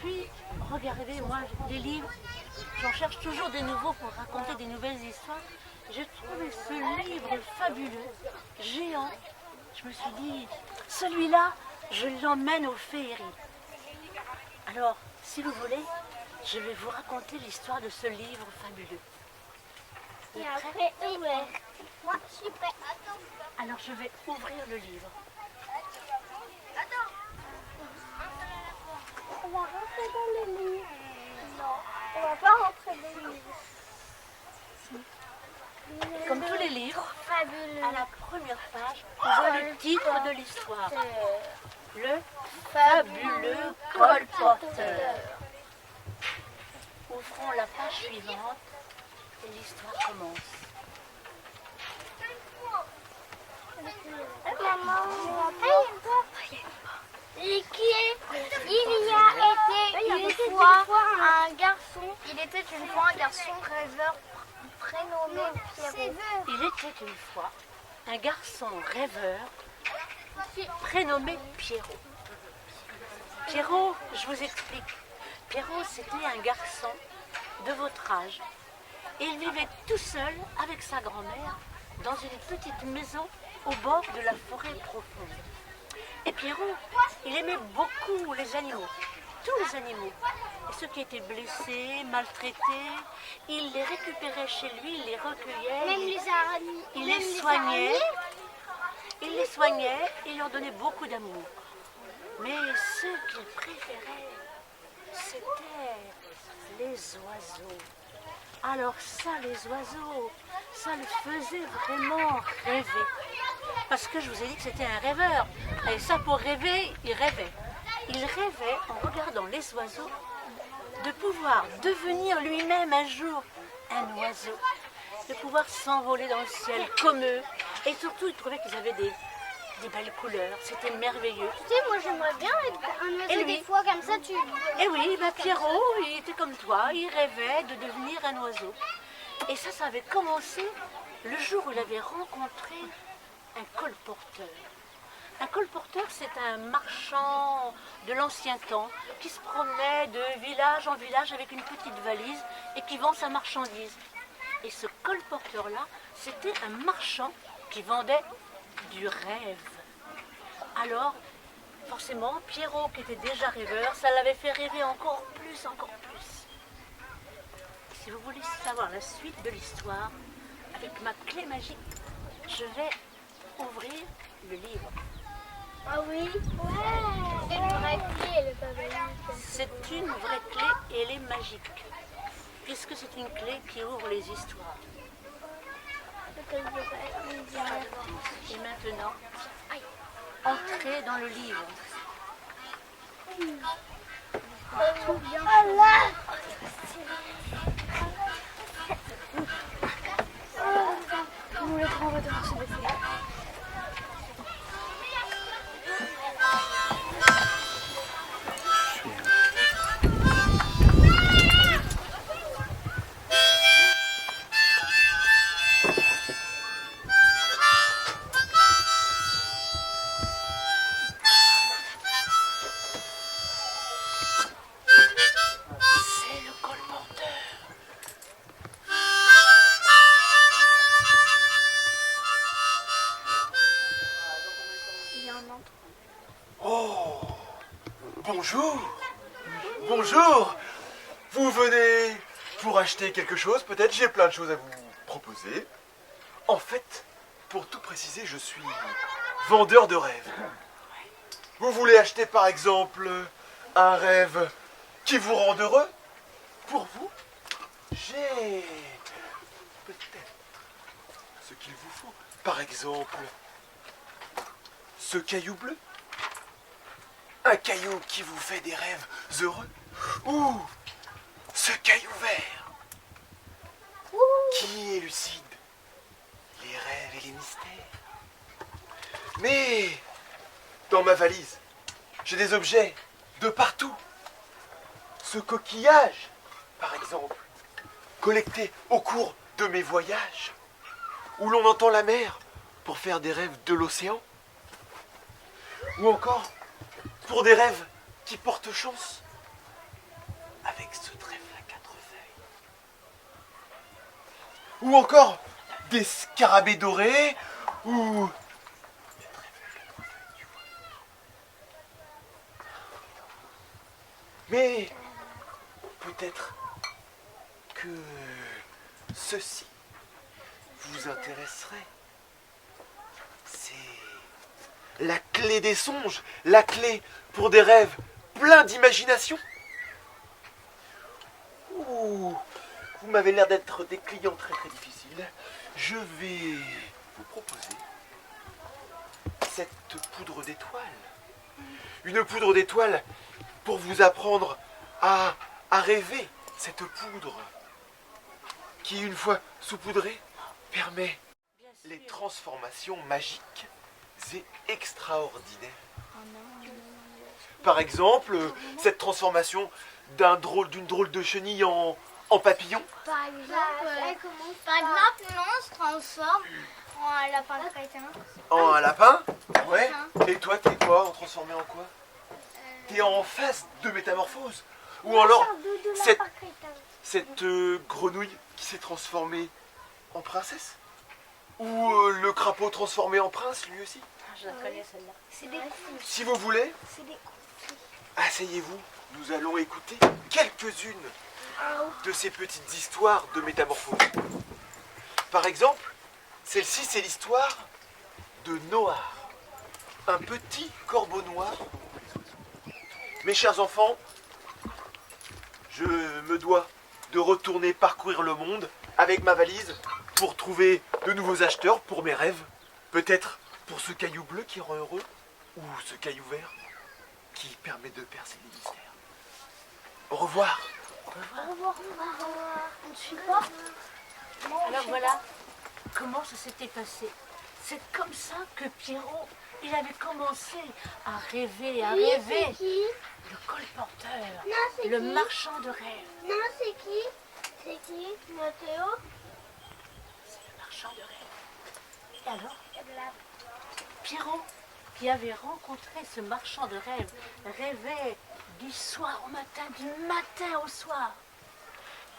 puis, regardez, moi, les livres, j'en cherche toujours des nouveaux pour raconter des nouvelles histoires. J'ai trouvé ce livre fabuleux, géant. Je me suis dit, celui-là, je l'emmène aux féeries. Alors, si vous voulez, je vais vous raconter l'histoire de ce livre fabuleux. Et après, ouvert. Moi, je suis prête. Alors, je vais ouvrir le livre. On va rentrer dans le livre. Non, on va pas rentrer dans le livre. Comme tous les livres, Fabuleux. à la première page, on voit le titre de l'histoire. Le fabuleux colporteur. Ouvrons la page suivante et l'histoire commence. Maman, il était une fois un garçon rêveur prénommé Pierrot. Il était une fois un garçon rêveur prénommé Pierrot. Pierrot, je vous explique. Pierrot, c'était un garçon de votre âge. Il vivait tout seul avec sa grand-mère dans une petite maison au bord de la forêt profonde. Et Pierrot, il aimait beaucoup les animaux, tous les animaux. Et ceux qui étaient blessés, maltraités, il les récupérait chez lui, il les recueillait, Même les araignées. il les soignait. Il les soignait et leur donnait beaucoup d'amour. Mais ce qu'il préférait, c'était les oiseaux. Alors ça, les oiseaux, ça le faisait vraiment rêver. Parce que je vous ai dit que c'était un rêveur. Et ça, pour rêver, il rêvait. Il rêvait, en regardant les oiseaux, de pouvoir devenir lui-même un jour un oiseau. De pouvoir s'envoler dans le ciel comme eux. Et surtout, il trouvait qu'ils avaient des belles couleurs. C'était merveilleux. Tu sais, moi j'aimerais bien être un Et oiseau lui des fois comme ça. Et oui, Pierrot, il était comme toi, il rêvait de devenir un oiseau. Et ça avait commencé le jour où il avait rencontré un colporteur. Un colporteur, c'est un marchand de l'ancien temps qui se promenait de village en village avec une petite valise et qui vend sa marchandise. Et ce colporteur-là, c'était un marchand qui vendait du rêve. Alors, forcément, Pierrot, qui était déjà rêveur, ça l'avait fait rêver encore plus, encore plus. Si vous voulez savoir la suite de l'histoire, avec ma clé magique, je vais ouvrir le livre. Ah oui? Ouais. C'est une vraie clé, elle est pas belle. C'est une vraie clé et elle est magique, puisque c'est une clé qui ouvre les histoires. Et maintenant, entrez dans le livre. Allah! Nous les grands, on va devoir se défouler. C'est le colporteur. Il y a un autre. Oh, bonjour. Bonjour. Vous venez pour acheter quelque chose, peut-être? J'ai plein de choses à vous proposer. En fait, pour tout préciser, je suis vendeur de rêves. Vous voulez acheter par exemple un rêve qui vous rend heureux? Pour vous, j'ai peut-être ce qu'il vous faut. Par exemple, ce caillou bleu. Un caillou qui vous fait des rêves heureux. Ou ce caillou vert qui élucide les rêves et les mystères. Mais dans ma valise, j'ai des objets de partout. Ce coquillage, par exemple, collecté au cours de mes voyages, où l'on entend la mer pour faire des rêves de l'océan. Ou encore pour des rêves qui portent chance. avec ce trèfle à 4 feuilles. Ou encore des scarabées dorés, ou des trèfles à 4 feuilles, tu vois. Mais peut-être que ceci vous intéresserait. C'est la clé des songes, la clé pour des rêves pleins d'imagination. Ouh, vous m'avez l'air d'être des clients très très difficiles. Je vais vous proposer cette poudre d'étoile. Une poudre d'étoile pour vous apprendre à rêver. Cette poudre qui, une fois saupoudrée, permet les transformations magiques et extraordinaires. Par exemple, cette transformation d'une drôle de chenille en papillon. Par exemple, nous on se transforme en lapin crétin. En un lapin. Ouais. Et toi, t'es quoi? En transformé en quoi? T'es en phase de métamorphose. Ou alors, cette grenouille qui s'est transformée en princesse. Ou le crapaud transformé en prince, lui aussi. Je la connais celle-là. C'est des coups. Si vous voulez, C'est des coups. asseyez-vous. Nous allons écouter quelques-unes de ces petites histoires de métamorphose. Par exemple, celle-ci, c'est l'histoire de Noir, un petit corbeau noir. Mes chers enfants, je me dois de retourner parcourir le monde avec ma valise pour trouver de nouveaux acheteurs pour mes rêves. Peut-être pour ce caillou bleu qui rend heureux, ou ce caillou vert qui permet de percer les mystères. Au revoir. Au revoir. On ne suit pas. Alors voilà comment ça s'était passé. C'est comme ça que Pierrot, il avait commencé à rêver, à rêver. C'est qui? Le colporteur, Non, c'est le qui? marchand de rêves. Non, c'est qui? C'est qui? Mathéo? C'est le marchand de rêves. Et alors, Pierrot, qui avait rencontré ce marchand de rêves, rêvait du soir au matin, du matin au soir.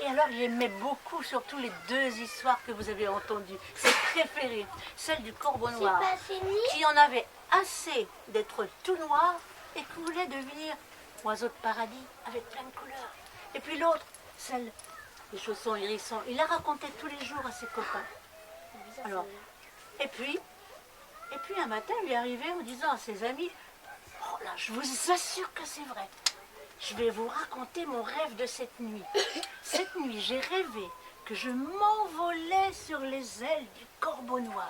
Et alors, il aimait beaucoup, surtout les deux histoires que vous avez entendues. Ses préférées, celle du corbeau noir, qui en avait assez d'être tout noir et qui voulait devenir oiseau de paradis avec plein de couleurs. Et puis l'autre, celle des chaussons hérissants. Il la racontait tous les jours à ses copains. Alors, et puis un matin, il est arrivé en disant à ses amis, « Oh là, je vous assure que c'est vrai. Je vais vous raconter mon rêve de cette nuit. Cette nuit, j'ai rêvé que je m'envolais sur les ailes du corbeau noir.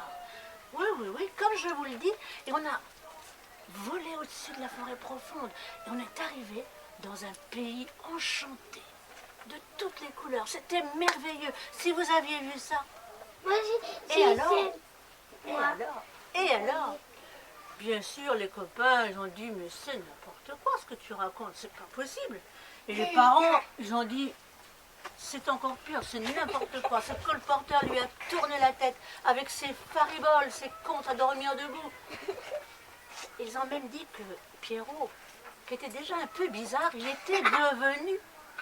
Oui, comme je vous le dis. Et on a volé au-dessus de la forêt profonde. Et on est arrivé dans un pays enchanté, de toutes les couleurs. C'était merveilleux. Si vous aviez vu ça. Moi, Et alors, bien sûr, les copains, ils ont dit, mais c'est n'importe quoi ce que tu racontes, c'est pas possible. Et les parents, ils ont dit, c'est encore pire, c'est n'importe quoi. Ce colporteur lui a tourné la tête avec ses fariboles, ses contes à dormir debout. Ils ont même dit que Pierrot, qui était déjà un peu bizarre, il était devenu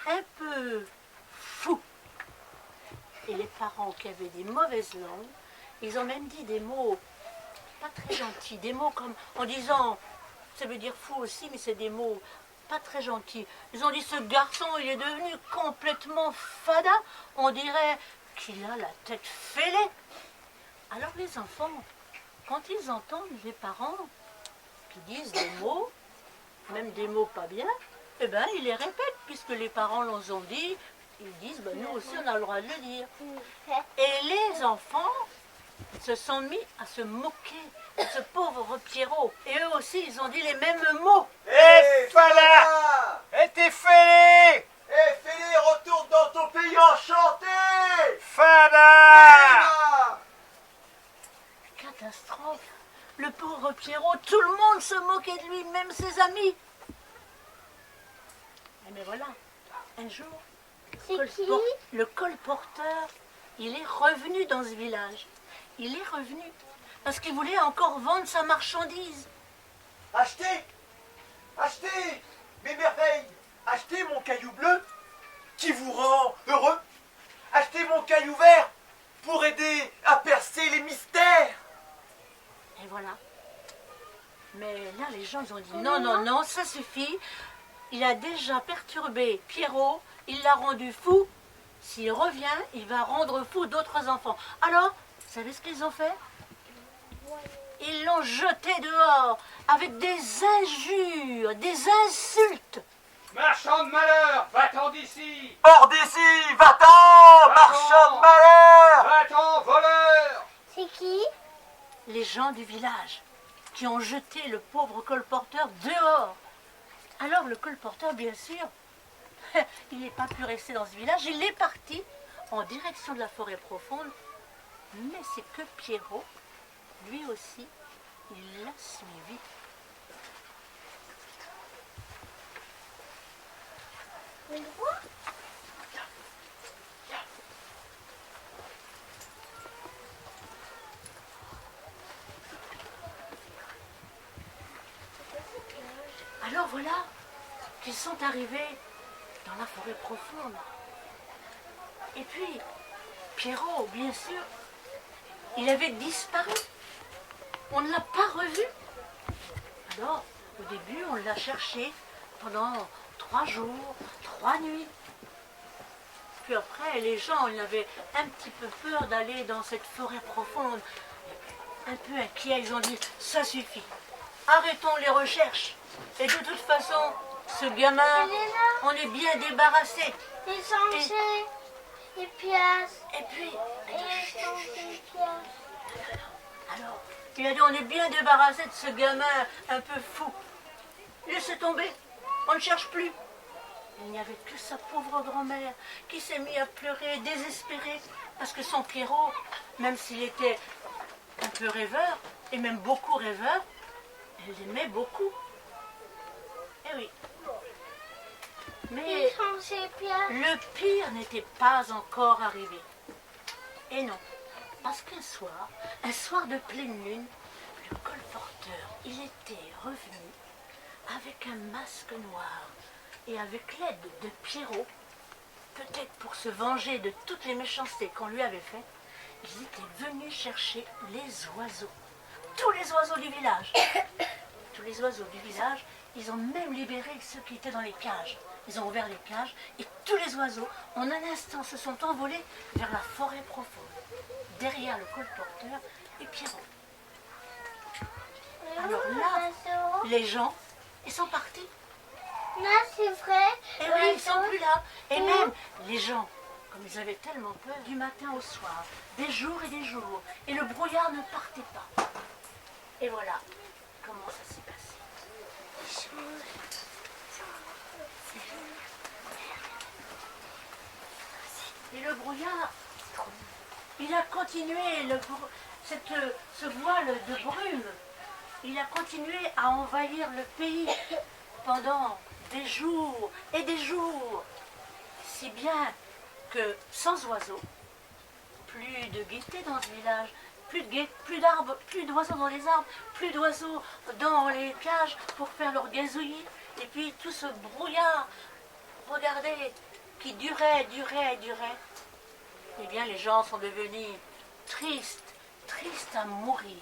un peu fou. Et les parents qui avaient des mauvaises langues, ils ont même dit des mots pas très gentils, des mots comme en disant, ça veut dire fou aussi, mais c'est des mots pas très gentils. Ils ont dit, ce garçon, il est devenu complètement fada, on dirait qu'il a la tête fêlée. Alors les enfants, quand ils entendent les parents qui disent des mots, même des mots pas bien, eh bien, ils les répètent, puisque les parents l'ont ont dit, ils disent, ben, nous aussi on a le droit de le dire. Et les enfants se sont mis à se moquer de ce pauvre Pierrot. Et eux aussi, ils ont dit les mêmes mots. Hé, Fala! Hé, t'es fêlé! Hé, fêlé, retourne dans ton pays enchanté! Fala! Catastrophe. Le pauvre Pierrot, tout le monde se moquait de lui, même ses amis. Mais voilà, un jour, le colporteur, il est revenu dans ce village. Il est revenu parce qu'il voulait encore vendre sa marchandise. Achetez! Achetez mes merveilles! Achetez mon caillou bleu les gens, ils ont dit non, non, non, ça suffit. Il a déjà perturbé Pierrot, il l'a rendu fou. S'il revient, il va rendre fou d'autres enfants. Alors, vous savez ce qu'ils ont fait? Ils l'ont jeté dehors avec des injures, des insultes. Marchand de malheur, va-t'en d'ici! Hors d'ici, va-t'en, marchand de malheur! Va-t'en, voleur! C'est qui? Les gens du village qui ont jeté le pauvre colporteur dehors. Alors le colporteur, bien sûr, il n'est pas pu rester dans ce village, il est parti en direction de la forêt profonde. Mais c'est que Pierrot, lui aussi, il l'a suivi. Mais quoi? Alors voilà qu'ils sont arrivés dans la forêt profonde. Et puis, Pierrot, bien sûr, il avait disparu. On ne l'a pas revu. Alors, au début, on l'a cherché pendant 3 jours, 3 nuits. Puis après, les gens, ils avaient un petit peu peur d'aller dans cette forêt profonde. Un peu inquiets, ils ont dit, ça suffit. Arrêtons les recherches. Et de toute façon, ce gamin, on est bien débarrassé. Les sangers, les pièces. Et puis, Les sangers, les pièces. alors, il a dit, on est bien débarrassé de ce gamin un peu fou. Laissez tomber, on ne cherche plus. Il n'y avait que sa pauvre grand-mère qui s'est mise à pleurer, désespérée, parce que son Pierrot, même s'il était un peu rêveur, et même beaucoup rêveur, elle l'aimait beaucoup. Eh oui. Mais Les sangers, les pièces. le pire n'était pas encore arrivé. Et non, parce qu'un soir de pleine lune, le colporteur, il était revenu avec un masque noir et avec l'aide de Pierrot, peut-être pour se venger de toutes les méchancetés qu'on lui avait faites, ils étaient venus chercher les oiseaux, tous les oiseaux du village. Tous les oiseaux du village, ils ont même libéré ceux qui étaient dans les cages. Ils ont ouvert les cages et tous les oiseaux, en un instant, se sont envolés vers la forêt profonde, derrière le colporteur et Pierrot. Alors là, les gens, ils sont partis. Là, c'est vrai. Et oui, ils sont plus là. Et même les gens, comme ils avaient tellement peur, du matin au soir, des jours et des jours, et le brouillard ne partait pas. Et voilà comment ça s'est passé. Et le brouillard, il a continué, ce voile de brume, il a continué à envahir le pays pendant des jours et des jours. Si bien que sans oiseaux, plus de gaieté dans ce village, plus d'arbres, plus d'oiseaux dans les arbres, plus d'oiseaux dans les cages pour faire leur gazouillis. Et puis tout ce brouillard, regardez, qui durait. Eh bien les gens sont devenus tristes à mourir.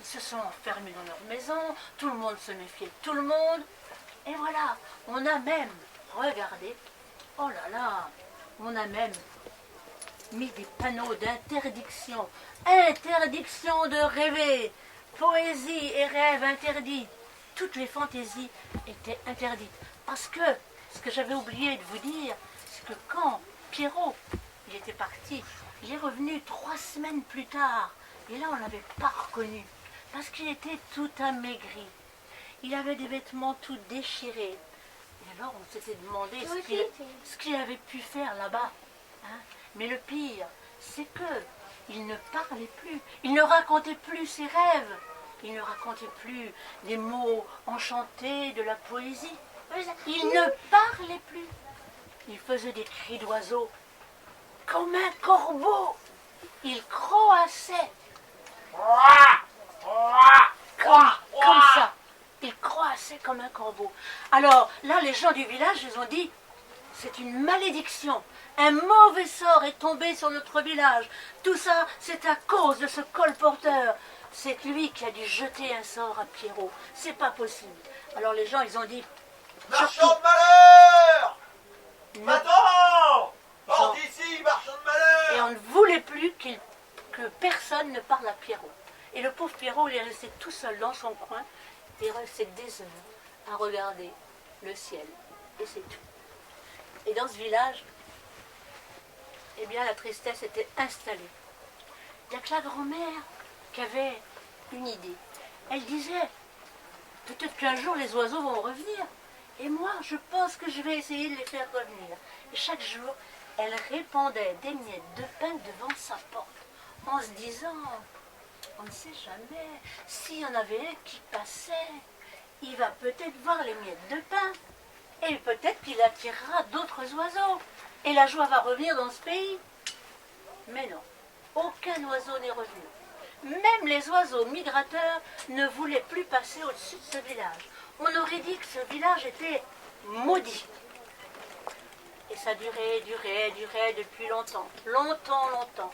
Ils se sont enfermés dans leur maison, tout le monde se méfiait de tout le monde. Et voilà, on a même, regardez, oh là là, on a même mis des panneaux d'interdiction. Interdiction de rêver, poésie et rêve interdits. Toutes les fantaisies étaient interdites. Parce que, ce que j'avais oublié de vous dire, c'est que quand Pierrot, il était parti, il est revenu 3 semaines plus tard. Et là, on ne l'avait pas reconnu. Parce qu'il était tout amaigri. Il avait des vêtements tout déchirés. Et alors, on s'était demandé ce qu'il avait pu faire là-bas. Hein. Mais le pire, c'est que il ne parlait plus. Il ne racontait plus ses rêves. Il ne racontait plus les mots enchantés de la poésie. Il ne parlait plus. Il faisait des cris d'oiseau. Comme un corbeau. Il croassait. Comme ça. Il croassait comme un corbeau. Alors là, les gens du village, ils ont dit, c'est une malédiction. Un mauvais sort est tombé sur notre village. Tout ça, c'est à cause de ce colporteur. c'est lui qui a dû jeter un sort à Pierrot. C'est pas possible. Alors les gens, ils ont dit... Marchand de malheur! Non. Va-t'en! Non. Hors d'ici, marchand de Et malheur! on ne voulait plus que personne ne parle à Pierrot. Et le pauvre Pierrot, il est resté tout seul dans son coin. Il est resté des heures à regarder le ciel. Et c'est tout. Et dans ce village, eh bien, la tristesse était installée. Il n'y a que la grand-mère qui avait une idée. Elle disait, peut-être qu'un jour les oiseaux vont revenir. Et moi, je pense que je vais essayer de les faire revenir. Et chaque jour, elle répandait des miettes de pain devant sa porte, en se disant, on ne sait jamais, s'il y en avait un qui passait, il va peut-être voir les miettes de pain. Et peut-être qu'il attirera d'autres oiseaux. Et la joie va revenir dans ce pays. Mais non, aucun oiseau n'est revenu. Même les oiseaux migrateurs ne voulaient plus passer au-dessus de ce village. On aurait dit que ce village était maudit. Et ça durait depuis longtemps. Longtemps.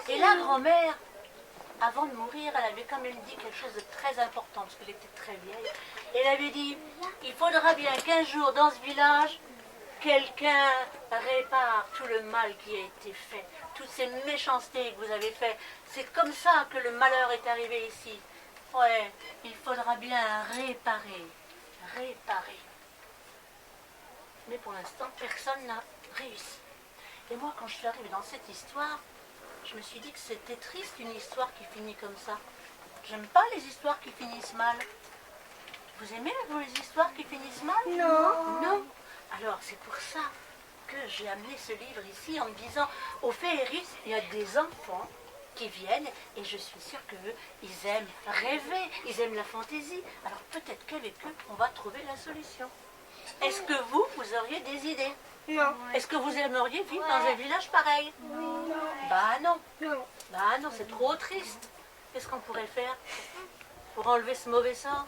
Et la grand-mère, avant de mourir, elle avait quand même dit quelque chose de très important, parce qu'elle était très vieille. Elle avait dit, il faudra bien qu'un jour dans ce village, quelqu'un répare tout le mal qui a été fait, toutes ces méchancetés que vous avez faites. C'est comme ça que le malheur est arrivé ici. Ouais, il faudra bien réparer. Mais pour l'instant, personne n'a réussi. Et moi, quand je suis arrivée dans cette histoire, je me suis dit que c'était triste une histoire qui finit comme ça. J'aime pas les histoires qui finissent mal. Vous aimez, vous, les histoires qui finissent mal? Non. Non. Alors, c'est pour ça que j'ai amené ce livre ici en me disant, au Féeris, il y a des enfants qui viennent et je suis sûre qu'eux, ils aiment rêver, ils aiment la fantaisie. Alors peut-être qu'avec eux, on va trouver la solution. Est-ce que vous auriez des idées? Non. Est-ce que vous aimeriez vivre dans un village pareil? Bah non. Bah non, c'est trop triste. Qu'est-ce qu'on pourrait faire pour enlever ce mauvais sort?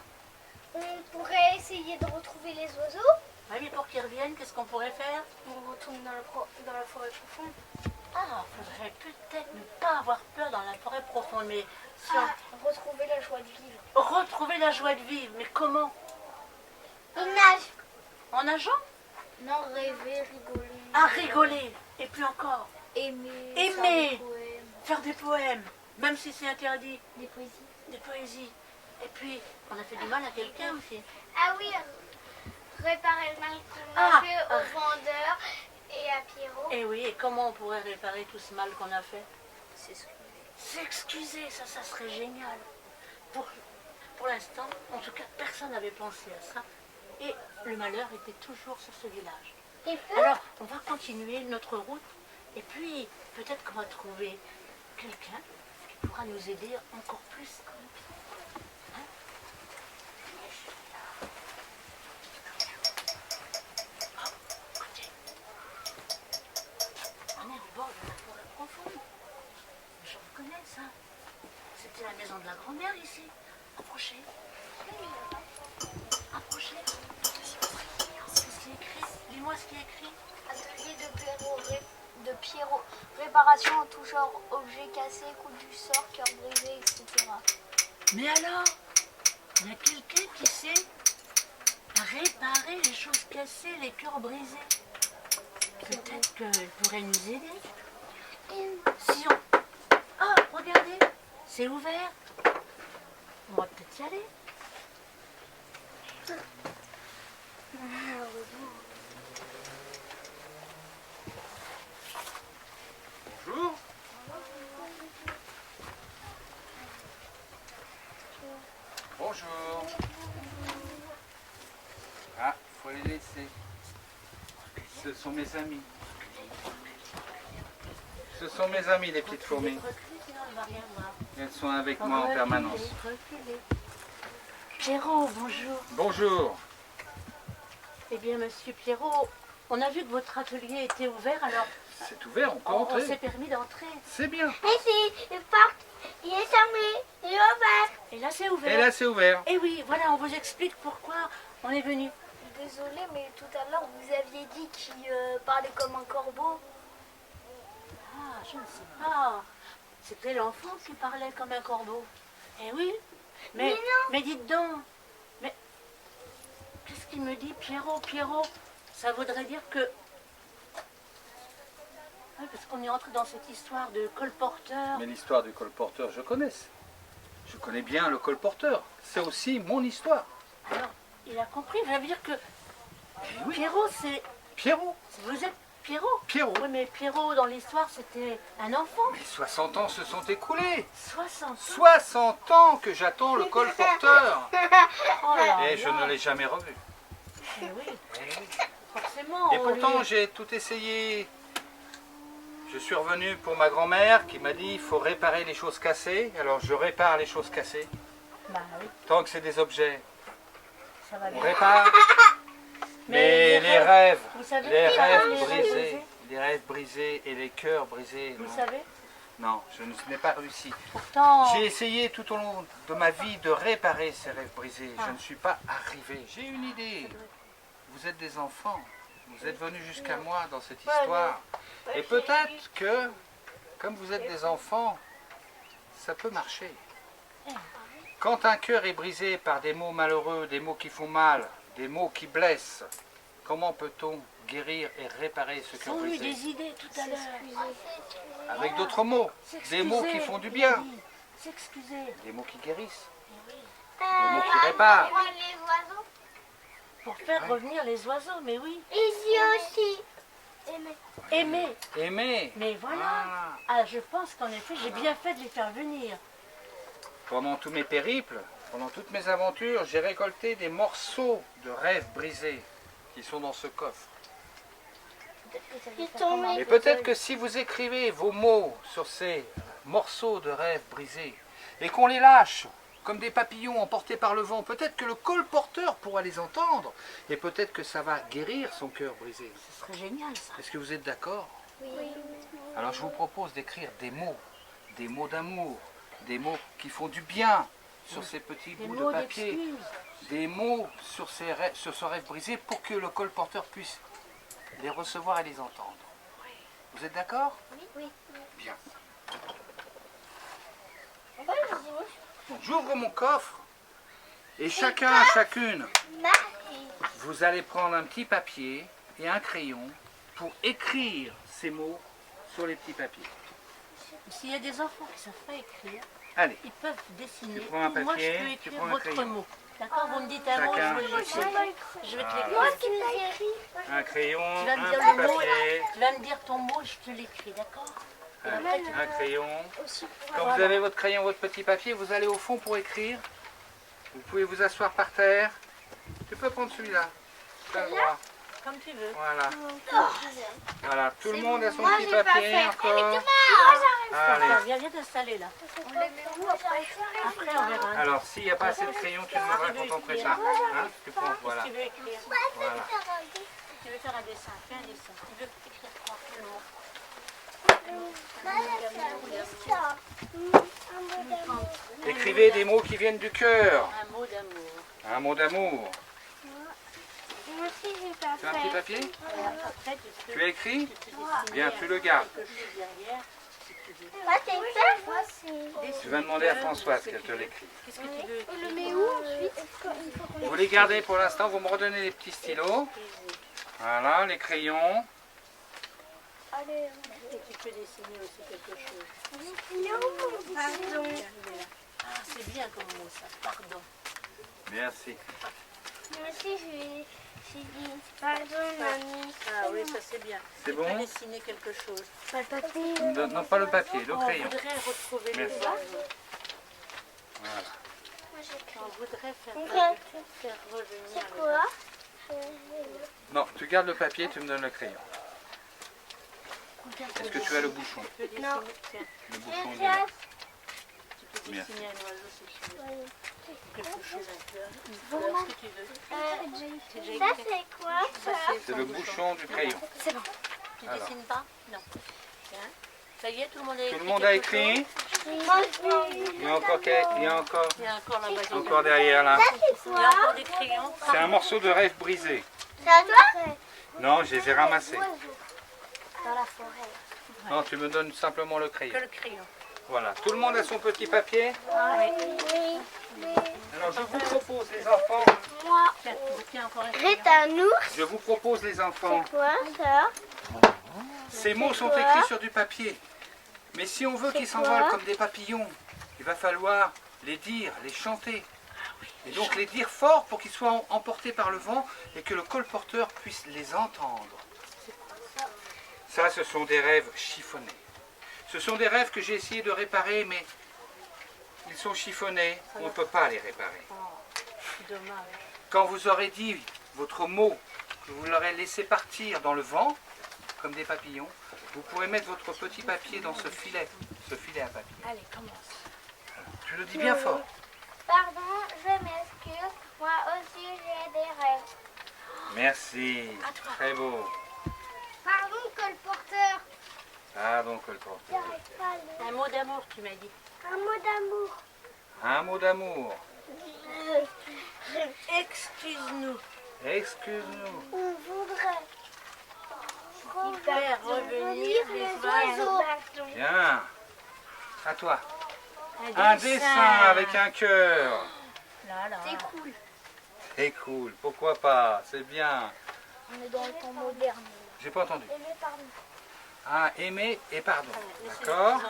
On pourrait essayer de retrouver les oiseaux. Oui, mais pour qu'ils reviennent, qu'est-ce qu'on pourrait faire? On retourne dans la forêt profonde. Ah, faudrait peut-être ne pas avoir peur dans la forêt profonde, mais si Retrouver la joie de vivre. retrouver la joie de vivre, mais comment? On nage. En nageant? Non, rêver, rigoler. À rigoler, et puis encore, Aimer. Aimer. Faire des poèmes, faire des poèmes, même si c'est interdit, des poésies. des poésies. Et puis, on a fait du mal à quelqu'un aussi. Ah oui, réparer le mal qu'on Ah, a fait au vendeur et à Pierrot. Et oui, et comment on pourrait réparer tout ce mal qu'on a fait? S'excuser. S'excuser, ça serait génial. Pour l'instant, en tout cas, personne n'avait pensé à ça. Et le malheur était toujours sur ce village. Et puis, Alors, on va continuer notre route. Et puis, peut-être qu'on va trouver quelqu'un qui pourra nous aider encore plus. Hein? Oh, écoutez. On est au bord de la forêt profonde. Je reconnais ça. C'était la maison de la grand-mère ici. Approchez. Approchez. Qu'est-ce qui est écrit? Dis-moi ce qui est écrit. atelier de Pierrot. Réparation en tout genre, objets cassés, coups du sort, cœur brisé, etc. Mais alors, il y a quelqu'un qui sait réparer les choses cassées, les cœurs brisés. Peut-être qu'il pourrait nous aider. Si on... Ah, regardez, c'est ouvert. On va peut-être y aller. Bonjour. Bonjour. Ah, faut les laisser. Ce sont mes amis. Ce sont mes amis, les petites fourmis. Reculez, sinon il va rien voir. Elles sont avec moi en permanence. Reculez. Pierrot, bonjour. Bonjour. Eh bien, monsieur Pierrot, on a vu que votre atelier était ouvert, alors C'est ouvert, on peut on s'est entrer. permis d'entrer. C'est bien. Ici, une porte, il est fermé, il est ouvert. Et là, c'est ouvert. Et là, c'est ouvert. Et oui, voilà, on vous explique pourquoi on est venu. Désolée, mais tout à l'heure, vous aviez dit qu'il parlait comme un corbeau. Ah, je ne sais pas. C'était l'enfant qui parlait comme un corbeau. Eh oui, mais dites donc, mais qu'est-ce qu'il me dit, Pierrot, ça voudrait dire que... Oui, parce qu'on est entré dans cette histoire de colporteur. Mais l'histoire du colporteur, je connais. Je connais bien le colporteur. C'est aussi mon histoire. Alors, il a compris, ça veut dire que oui. Pierrot, c'est... Pierrot. Vous êtes Pierrot? Pierrot. Oui, mais Pierrot, dans l'histoire, c'était un enfant. Mais 60 ans se sont écoulés. 60 ans. 60 ans que j'attends le colporteur. Oh là Et je là. ne l'ai jamais revu. Eh oui, Eh oui. forcément. Et on pourtant, lui- j'ai tout essayé. Je suis revenu pour ma grand-mère qui m'a dit il faut réparer les choses cassées. Alors je répare les choses cassées. Bah oui, Tant que c'est des objets, ça va on bien. répare. Mais les rêves, Vous savez, les les rêves rêves brisés, brisés. les rêves brisés et les cœurs brisés. Vous non. savez, Non, je n'ai pas réussi. pourtant... J'ai essayé tout au long de ma vie de réparer ces rêves brisés. Je Ah. ne suis pas arrivé. J'ai une idée. Vous êtes des enfants. Vous êtes venus jusqu'à moi dans cette histoire. Et peut-être que, comme vous êtes des enfants, ça peut marcher. Quand un cœur est brisé par des mots malheureux, des mots qui font mal, des mots qui blessent, comment peut-on guérir et réparer ce Ils cœur ont eu brisé? des idées tout à l'heure. Avec d'autres mots, des mots qui font du bien, S'excuser. des mots qui guérissent, des mots qui réparent. Les oiseaux. Pour faire revenir les oiseaux, mais oui. Ici aussi. Aimer. Aimer. Mais voilà. Ah. Ah, je pense qu'en effet, j'ai bien fait de les faire venir. Pendant tous mes périples, pendant toutes mes aventures, j'ai récolté des morceaux de rêves brisés qui sont dans ce coffre. Et peut-être que si vous écrivez vos mots sur ces morceaux de rêves brisés et qu'on les lâche comme des papillons emportés par le vent, peut-être que le colporteur pourra les entendre et peut-être que ça va guérir son cœur brisé. Ce serait génial, ça. Est-ce que vous êtes d'accord? Alors je vous propose d'écrire des mots d'amour, des mots qui font du bien sur ces petits Des bouts de mots papier, d'excuse. des mots sur ce rêve brisé pour que le colporteur puisse les recevoir et les entendre. Vous êtes d'accord? Oui. Bien. Donc j'ouvre mon coffre et chacun, chacune, vous allez prendre un petit papier et un crayon pour écrire ces mots sur les petits papiers. S'il y a des enfants qui ne savent pas écrire, Allez, ils peuvent dessiner. Tu prends un Ou moi, je papier, peux tu écrire prends un votre crayon. mot. D'accord? Vous me dites un mot, Chacun. je vais l'écrire. Je vais te l'écrire. Moi, c'est pas écrit. un crayon, Tu vas un me dire petit le mot, papier, tu vas me dire ton mot et je te l'écris, d'accord? un crayon. Aussi pour Quand vous avez votre crayon, votre petit papier, vous allez au fond pour écrire. Vous pouvez vous asseoir par terre. Tu peux prendre celui-là. Tu as le droit. Comme tu veux. Voilà. Voilà, tout le monde a son Moi, petit j'ai pas papier fait. encore. D'accord, Allez. viens t'installer là. On les met où après? Après, on verra. Alors, s'il n'y a pas assez de crayon, tu demanderas quand on ferait ça. Hein? Tu prends, voilà. Si tu veux écrire, Voilà. si tu veux faire un dessin, fais un dessin. Tu veux écrire quoi? Quel mot? Écrivez des mots qui viennent du cœur. Un mot d'amour. Un mot d'amour. Moi aussi, j'ai pas Tu as un petit fait. papier? Et après, tu peux Tu as écrit? dessiner Bien, tu le gardes. quelque chose derrière, si tu veux. Moi, t'es fait? Moi, c'est... Dessine Tu vas demander à le Françoise ce que qu'elle tu te veux. l'écrit. Qu'est-ce que tu veux On le écrire? met où ensuite? Vous les gardez pour l'instant, vous me redonnez les petits stylos. Voilà, les crayons. Allez. Et tu peux dessiner aussi quelque chose. Pardon. Ah, c'est bien comme mot ça, pardon. Merci. Moi aussi, j'ai dit pardon, mamie. Ah oui, ça c'est bien. C'est Tu peux bon? dessiner quelque chose. Pas le papier. Non, pas le papier, le On crayon. voudrait retrouver les Merci. oiseaux. Voilà. Moi, j'ai On voudrait faire revenir C'est les quoi? Non, tu gardes le papier, tu me donnes le crayon. oiseaux. Est-ce que tu as le bouchon? Tu peux dessiner, Non. tiens, Le bouchon du... tu peux Merci. dessiner un oiseau si tu veux. Quelque chose, un fleur, une fleur, ce que tu veux. C'est déjà Ça, écrit. c'est quoi? Ça, C'est ton le bouchon du crayon. C'est bon. Tu Alors. dessines pas? Non. Tiens. Ça y est, tout le monde a écrit. Tout le monde a quelque écrit? chose? Moi aussi. Il y a encore, il y a encore, Il y a encore là-bas. encore derrière là. Il y a encore des crayons. C'est un morceau de rêve brisé. C'est à toi? Non, je les ai ramassés. Dans la forêt. Non, tu me donnes simplement le crayon. Que le crayon. Voilà, tout le monde a son petit papier. Alors je vous propose les enfants, Moi, Tiens, encore un c'est un ours. je vous propose les enfants. Quoi ça? Ces mots sont quoi écrits sur du papier. Mais si on veut qu'ils quoi s'envolent comme des papillons, il va falloir les dire, les chanter. Et donc les dire fort pour qu'ils soient emportés par le vent et que le colporteur puisse les entendre. Ça, ce sont des rêves chiffonnés. Ce sont des rêves que j'ai essayé de réparer, mais ils sont chiffonnés, on ne peut pas les réparer. dommage. Quand vous aurez dit votre mot, que vous l'aurez laissé partir dans le vent, comme des papillons, vous pourrez mettre votre petit papier dans ce filet à papier. Allez, commence. Je le dis bien fort. Pardon, je m'excuse. Moi aussi, j'ai des rêves. Merci, À toi. très beau. Pardon, colporteur. Pardon, colporteur. J'arrive pas à lire. Un mot d'amour, tu m'as dit. Un mot d'amour. Un mot d'amour. Excuse-nous. Excuse-nous. On voudrait Faire revenir les oiseaux. Bien. À toi. Un dessin avec un cœur. Là, là. C'est cool. C'est cool. Pourquoi pas? C'est bien. On est dans le temps moderne. J'ai pas entendu. Aimé pardon. Ah, aimer et pardon. D'accord.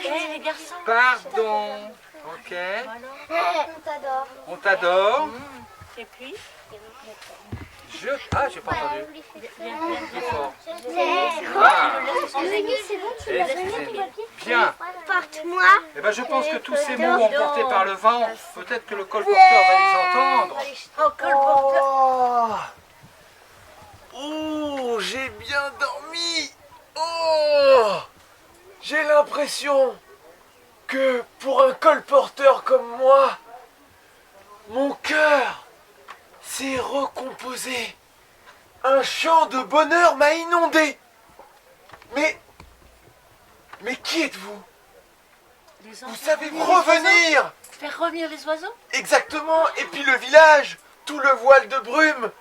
Eh, les garçons. Pardon. Ok. On t'adore. On t'adore. Et puis, Ah, j'ai pas entendu. viens, viens, Plus viens. fort. C'est Ah. c'est bon, tu l'as donné ton Excusez-moi. papier? Bien. Porte-moi. Eh ben, je pense que tous ces mots emportés par le vent, peut-être que le colporteur va les entendre. Oh, colporteur. Oh, oh, j'ai bien dormi. Oh, j'ai l'impression que pour un colporteur comme moi, mon cœur s'est recomposé. Un chant de bonheur m'a inondé. Mais qui êtes-vous? Les Vous enfants. savez revenir? Faire revenir les oiseaux? Exactement. Et puis le village, tout le voile de brume,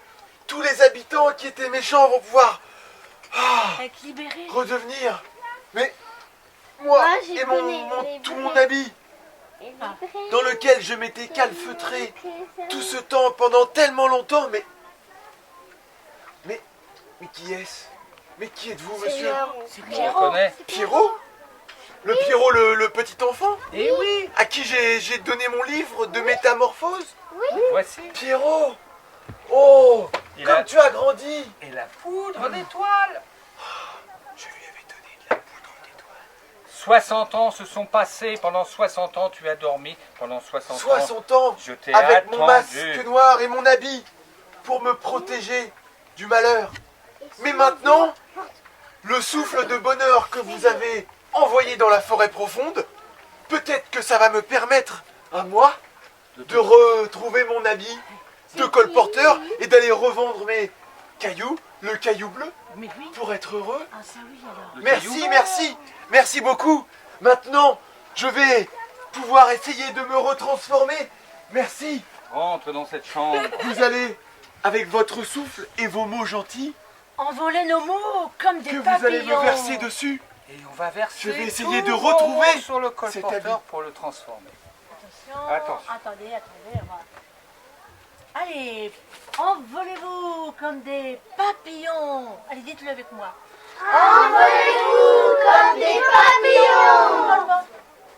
tous les habitants qui étaient méchants vont pouvoir Être libérés? redevenir. Mais moi Moi, j'y et connais, tout mon habit dans lequel je m'étais calfeutré tout ce temps pendant tellement longtemps. Mais qui est-ce? Mais qui êtes-vous, monsieur? C'est On Pierrot. connaît. Pierrot? Le Pierrot, le petit enfant Eh oui. à qui j'ai donné mon livre de métamorphose? Voici. Pierrot! Oh! Il Comme a- tu as grandi! Et la poudre d'étoiles. Je lui avais donné de la poudre d'étoile. 60 ans se sont passés. Pendant 60 ans, tu as dormi. Pendant 60 ans, 60 ans! je t'ai Avec attendu. mon masque noir et mon habit pour me protéger du malheur. Mais maintenant, le souffle de bonheur que vous avez envoyé dans la forêt profonde, peut-être que ça va me permettre à moi de retrouver mon habit de colporteur et d'aller revendre mes cailloux, le caillou bleu, Mais oui. pour être heureux. Ah, ça oui alors. Le Merci, caillou. merci beaucoup. Maintenant, je vais pouvoir essayer de me retransformer. Merci. Rentre dans cette chambre. Vous allez, avec votre souffle et vos mots gentils, Envoler nos mots comme des que papillons. vous allez me verser dessus. Et on va verser Je vais essayer tout de vos retrouver mots sur le cet colporteur habit. pour le transformer. Attention. Attention. Attendez, on va- Allez, envolez-vous comme des papillons. Allez, dites-le avec moi. Comme des papillons.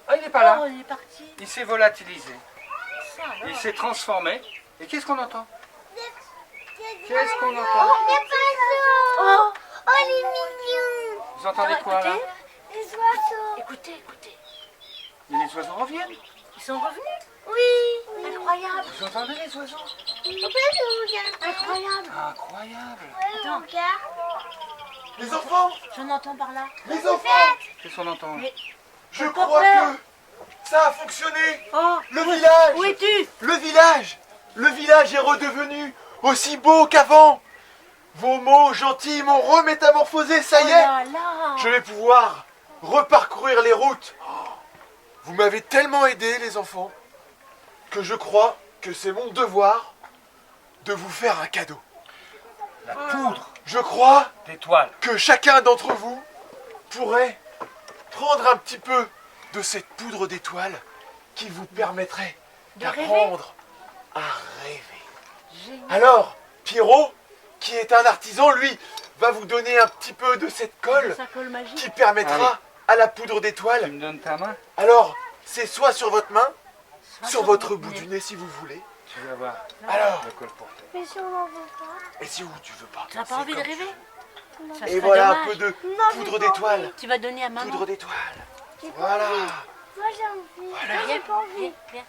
Ah, il n'est pas là. Oh, il est parti. Il s'est volatilisé. Ça, alors. Il s'est transformé. Et qu'est-ce qu'on entend? Qu'est-ce qu'on entend? Des oiseaux. Oh, Oh, les mignons. Vous entendez quoi là? écoutez, Les oiseaux. écoutez, écoutez. Et les oiseaux reviennent. Ils sont revenus. Oui. Incroyable, Vous entendez les oiseaux? Pourquoi je regarde? incroyable. Incroyable. On regarde. Les enfants, J'en entends par là. les enfants, Qu'est-ce qu'on entend? Mais- je Pas crois peur. que ça a fonctionné. Oh, Le village, où es-tu? le village est redevenu aussi beau qu'avant. Vos mots gentils m'ont remétamorphosé, ça y Oh est. là là. Je vais pouvoir reparcourir les routes. Vous m'avez tellement aidé, les enfants, que je crois que c'est mon devoir de vous faire un cadeau. La poudre Je crois d'étoiles. que chacun d'entre vous pourrait prendre un petit peu de cette poudre d'étoiles qui vous permettrait De rêver. d'apprendre à rêver. Génial. Alors, Pierrot, qui est un artisan, lui, va vous donner un petit peu de cette colle Sa colle magique. qui permettra à la poudre Tu d'étoiles. me donnes ta main? Alors, c'est soit sur votre main, Soit sur votre votre bout nez. du nez si vous voulez. Tu vas voir Alors, le colporteur. Mais si on n'en veut pas. et si vous, tu veux pas. Tu n'as c'est pas envie de comme tu rêver? veux. Ça Et serait voilà un dommage. peu de Non, poudre j'ai pas d'étoiles. Tu vas donner à maman. Poudre d'étoiles. J'ai pas Voilà. envie. Moi j'ai envie. Bah, Moi j'ai viens, pas envie. viens, viens.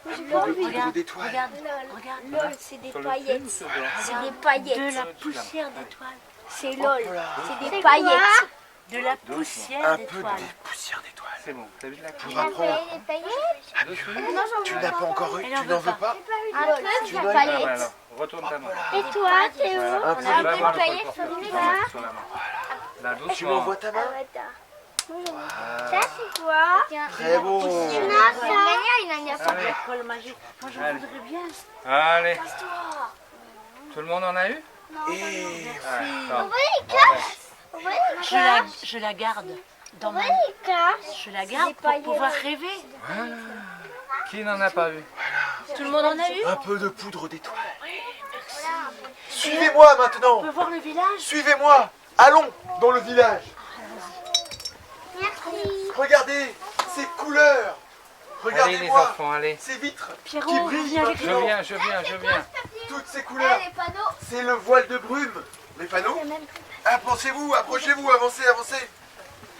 Moi j'ai Un pas peu de envie. poudre Regarde, d'étoiles. regarde, Lol. regarde. Lol, c'est des Sur le film ou paillettes. sur le- C'est des De paillettes. la poussière d'étoiles. C'est lol. Hop là. C'est des paillettes. De la poussière Un peu d'étoiles. de poussière d'étoiles. C'est bon, t'as vu de la Pour couleur? apprendre. Des paillettes. Ah, Dessus. Non, j'en tu veux n'as pas encore eu, Elle tu en n'en veut veux pas. Un peu Tu de veux- Ah, bah paillettes. alors, retourne ta main. Et toi, Théo? Un On peu a un de- peu voir de le paillettes sur colporteur. les Tu vas mains. mettre sur la main. Là, Tu doucement. m'envoies ta main. Ça, c'est quoi? Très beau. Non, ça. Il en a pas. Allez, La colle magique. Moi, je Allez. voudrais bien. allez. Passe-toi. Tout le monde en a eu? Et Attends. Je la garde dans ma... Les cartes. Je la garde pour pouvoir rêver. Voilà. Qui n'en a pas eu? Tout le monde en a eu? un peu de poudre d'étoiles. Suivez-moi maintenant. On peut voir le village? Suivez-moi. Allons dans le village. Merci. Regardez ces couleurs. Allez les Regardez-moi enfants, allez. ces vitres qui Pierrot, brillent viens avec Je maintenant. viens, je viens, je viens. Toutes ces Eh, couleurs. les panneaux. C'est le voile de brume. Les panneaux. C'est même Approchez-vous, approchez-vous, avancez, avancez.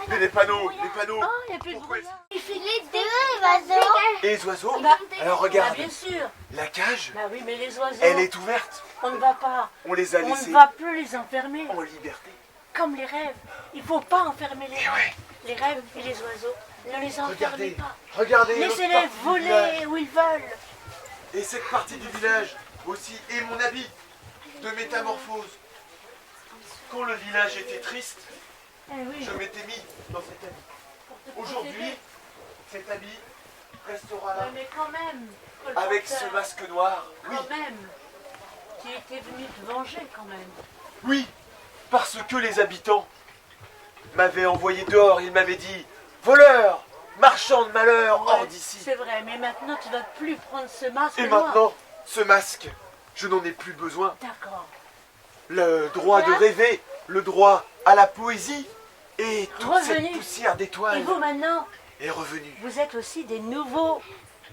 Mais les panneaux, les panneaux. Oh, il n'y a plus de Pourquoi brouillard. les deux oiseaux. Et les oiseaux. Bah, Alors Bah, regarde, bien sûr. la cage, Bah oui, mais les oiseaux, elle est ouverte. on ne va pas. On les a On laissés ne va plus les enfermer. en liberté. Comme les rêves. Il ne faut pas enfermer les Et rêves. ouais, Les rêves et les oiseaux. Ne les enfermez regardez, pas. regardez. l'autre Laissez-les partie du village. voler où ils veulent. Et cette partie du village aussi, et mon habit de métamorphose. Quand le village était triste, Eh oui, je m'étais mis dans cet habit. pour te Aujourd'hui, protéger. cet habit restera là, Ouais, mais quand même. avec ce colporteur, masque noir. Oui, Quand même. Tu étais venu te venger quand même. oui, parce que les habitants m'avaient envoyé dehors, ils m'avaient dit « Voleur, marchand de malheur, hors Ouais, d'ici !» C'est vrai, mais maintenant tu vas plus prendre ce masque. Et noir. maintenant, ce masque, je n'en ai plus besoin. D'accord. Le droit de rêver, le droit à la poésie et toute Revenu. cette poussière Et d'étoiles vous maintenant, est revenue. vous êtes aussi des nouveaux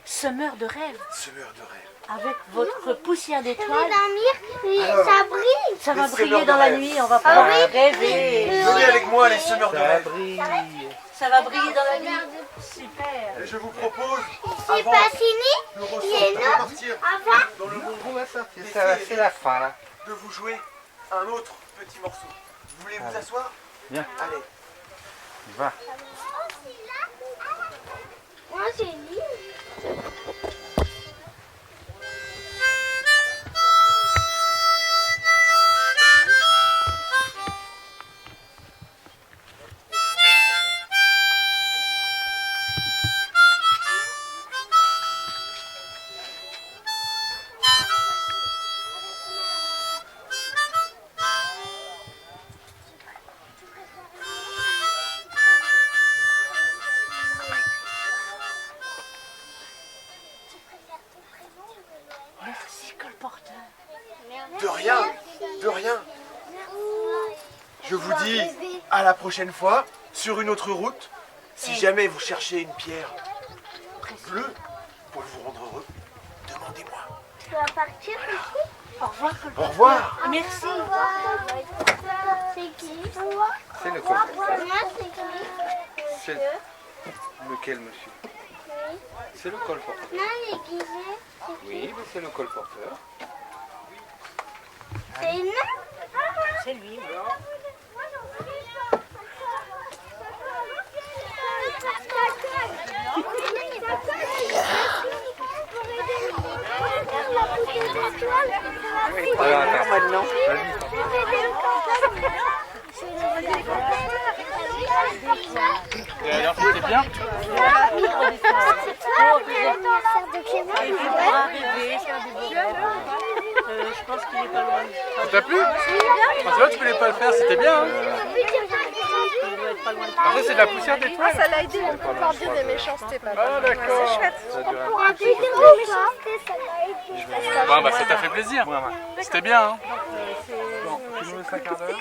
semeurs de rêves. Semeur de rêve. Avec votre poussière Je veux d'étoiles, dormir. Oui, Alors. ça brille. ça va Les semeurs briller de dans la rêve. nuit, on va pouvoir oui. rêver. Venez avec moi, les semeurs de Ça rêve. brille. Ça va briller dans la nuit. Super. Et je vous propose, C'est avant pas fini. de Il est là. repartir Avant. dans le monde, On va sortir. C'est la fin là. de vous jouer un autre petit morceau. Vous voulez vous Allez. asseoir? Viens. Allez. Va. Moi, c'est lui. Merci, colporteur. De rien, de rien. Je vous dis à la prochaine fois, sur une autre route. Si jamais vous cherchez une pierre bleue pour vous rendre heureux, demandez-moi. Tu vas partir ici. Au revoir, colporteur. Au revoir. Merci. C'est qui? C'est le colporteur. Moi, c'est qui? C'est lequel, monsieur? C'est le colporteur. Non, l'aiguisé. Oui, mais c'est le colporteur. C'est une. C'est lui. Alors, attends. Maintenant. Et alors, c'était bien? Il faudra rêver. Je pense qu'il est pas loin. Ça t'a plu? Ah, c'est vrai, tu voulais pas le faire, c'était bien. Hein? Il doit être pas loin de Ah, ça, c'est de la poussière d'étoile. ça l'a aidé, on peut encore dire des méchancetés, papa. Ah, d'accord. C'est chouette. Pour un peu de méchanceté, ça l'a aidé. Bon, bah ça t'a fait plaisir. C'était bien, hein. Bon, tu nous laisses un quart d'heure.